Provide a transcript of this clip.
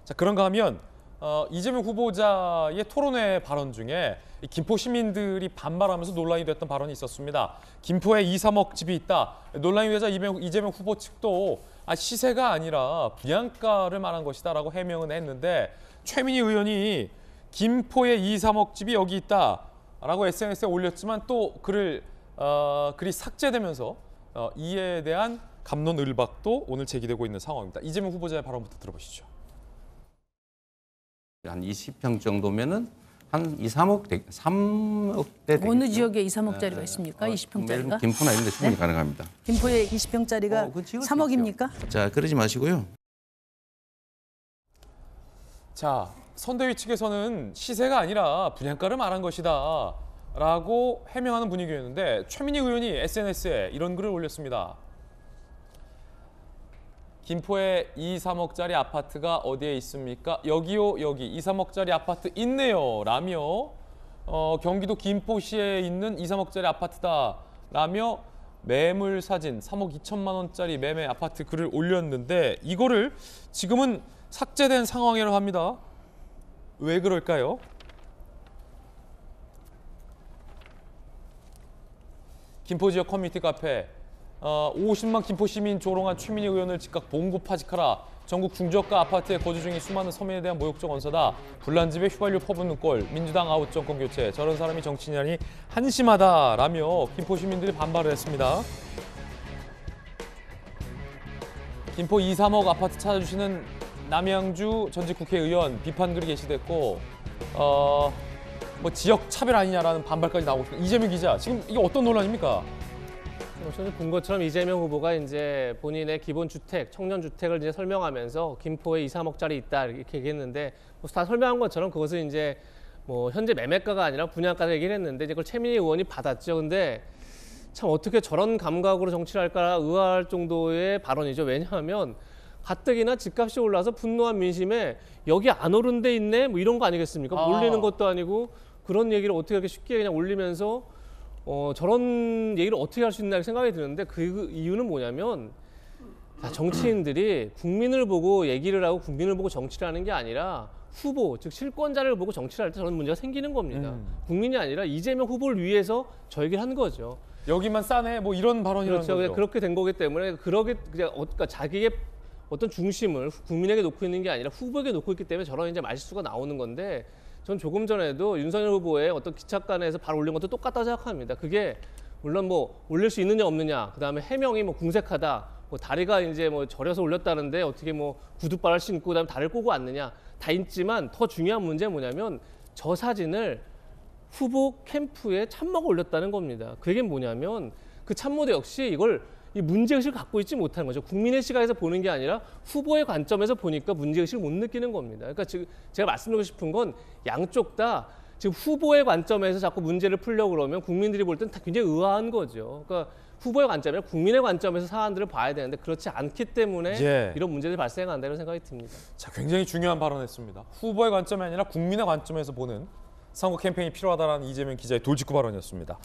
자, 그런가 하면 이재명 후보자의 토론회 발언 중에 이 김포 시민들이 반발하면서 논란이 됐던 발언이 있었습니다. 김포에 2, 3억 집이 있다. 논란이 되자 이재명 후보 측도 시세가 아니라 분양가를 말한 것이다라고 해명은 했는데 최민희 의원이 김포에 2, 3억 집이 여기 있다라고 SNS에 올렸지만 또 글이 삭제되면서 이에 대한 갑론을박도 오늘 제기되고 있는 상황입니다. 이재명 후보자의 발언부터 들어보시죠. 한 20평 정도면은 한 2, 3억, 3억대 되겠죠. 어느 지역에 2, 3억짜리가 있습니까? 20평짜리가? 김포나 이런 데 충분히 가능합니다. 김포에 20평짜리가 그 지역은 3억입니까? 자, 그러지 마시고요. 자, 선대위 측에서는 시세가 아니라 분양가를 말한 것이다 라고 해명하는 분위기였는데 최민희 의원이 SNS에 이런 글을 올렸습니다. 김포에 2, 3억짜리 아파트가 어디에 있습니까? 여기요, 여기 2, 3억짜리 아파트 있네요 라며 경기도 김포시에 있는 2, 3억짜리 아파트다 라며 매물 사진 3억 2천만 원짜리 매매 아파트 글을 올렸는데 이거를 지금은 삭제된 상황이라고 합니다. 왜 그럴까요? 김포 지역 커뮤니티 카페 50만 김포 시민 조롱한 최민희 의원을 즉각 봉고 파직하라. 전국 중저가 아파트에 거주 중인 수많은 서민에 대한 모욕적 언사다. 불난 집에 휘발유 퍼붓는 꼴. 민주당 아웃 정권 교체. 저런 사람이 정치인이라니 한심하다라며 김포 시민들이 반발을 했습니다. 김포 2, 3억 아파트 찾아주시는 남양주 전직 국회의원 비판글이 게시됐고 뭐 지역 차별 아니냐라는 반발까지 나오고 있습니다. 이재명 기자, 지금 이게 어떤 논란입니까? 저는 본 것처럼 이재명 후보가 이제 본인의 기본 주택, 청년 주택을 이제 설명하면서 김포에 2, 3억짜리 있다 이렇게 얘기했는데 다 설명한 것처럼 그것은 이제 뭐 현재 매매가가 아니라 분양가를 얘기를 했는데 이제 그걸 최민희 의원이 받았죠. 근데 참 어떻게 저런 감각으로 정치를 할까 의아할 정도의 발언이죠. 왜냐하면 가뜩이나 집값이 올라서 분노한 민심에 여기 안 오른 데 있네 뭐 이런 거 아니겠습니까? 올리는 것도 아니고 그런 얘기를 어떻게 이렇게 쉽게 그냥 올리면서 저런 얘기를 어떻게 할 수 있나 생각이 드는데 그 이유는 뭐냐면 정치인들이 국민을 보고 얘기를 하고 국민을 보고 정치를 하는 게 아니라 후보, 즉 실권자를 보고 정치를 할 때 저런 문제가 생기는 겁니다. 국민이 아니라 이재명 후보를 위해서 저 얘기를 한 거죠. 여기만 싸네 뭐 이런 발언이라는 그렇죠. 거죠. 그렇게 된 거기 때문에 그러니까 자기의 어떤 중심을 국민에게 놓고 있는 게 아니라 후보에게 놓고 있기 때문에 저런 이제 말실수가 나오는 건데 전 조금 전에도 윤석열 후보의 어떤 기착관에서 바로 올린 것도 똑같다고 생각합니다. 그게 물론 뭐 올릴 수 있느냐 없느냐, 그다음에 해명이 뭐 궁색하다, 뭐 다리가 이제 뭐 저려서 올렸다는데 어떻게 뭐 구두발을 신고 그다음에 다리를 꼬고 왔느냐 다 있지만 더 중요한 문제는 뭐냐면 저 사진을 후보 캠프에 참모가 올렸다는 겁니다. 그게 뭐냐면 그 참모도 역시 이걸 이 문제의식을 갖고 있지 못하는 거죠. 국민의 시각에서 보는 게 아니라 후보의 관점에서 보니까 문제의식을 못 느끼는 겁니다. 그러니까 지금 제가 말씀드리고 싶은 건 양쪽 다 지금 후보의 관점에서 자꾸 문제를 풀려고 그러면 국민들이 볼 때는 다 굉장히 의아한 거죠. 그러니까 후보의 관점이 아니라 국민의 관점에서 사안들을 봐야 되는데 그렇지 않기 때문에 이런 문제들이 발생한다는 생각이 듭니다. 자, 굉장히 중요한 발언했습니다. 후보의 관점이 아니라 국민의 관점에서 보는 선거 캠페인이 필요하다는 이재명 기자의 돌직구 발언이었습니다.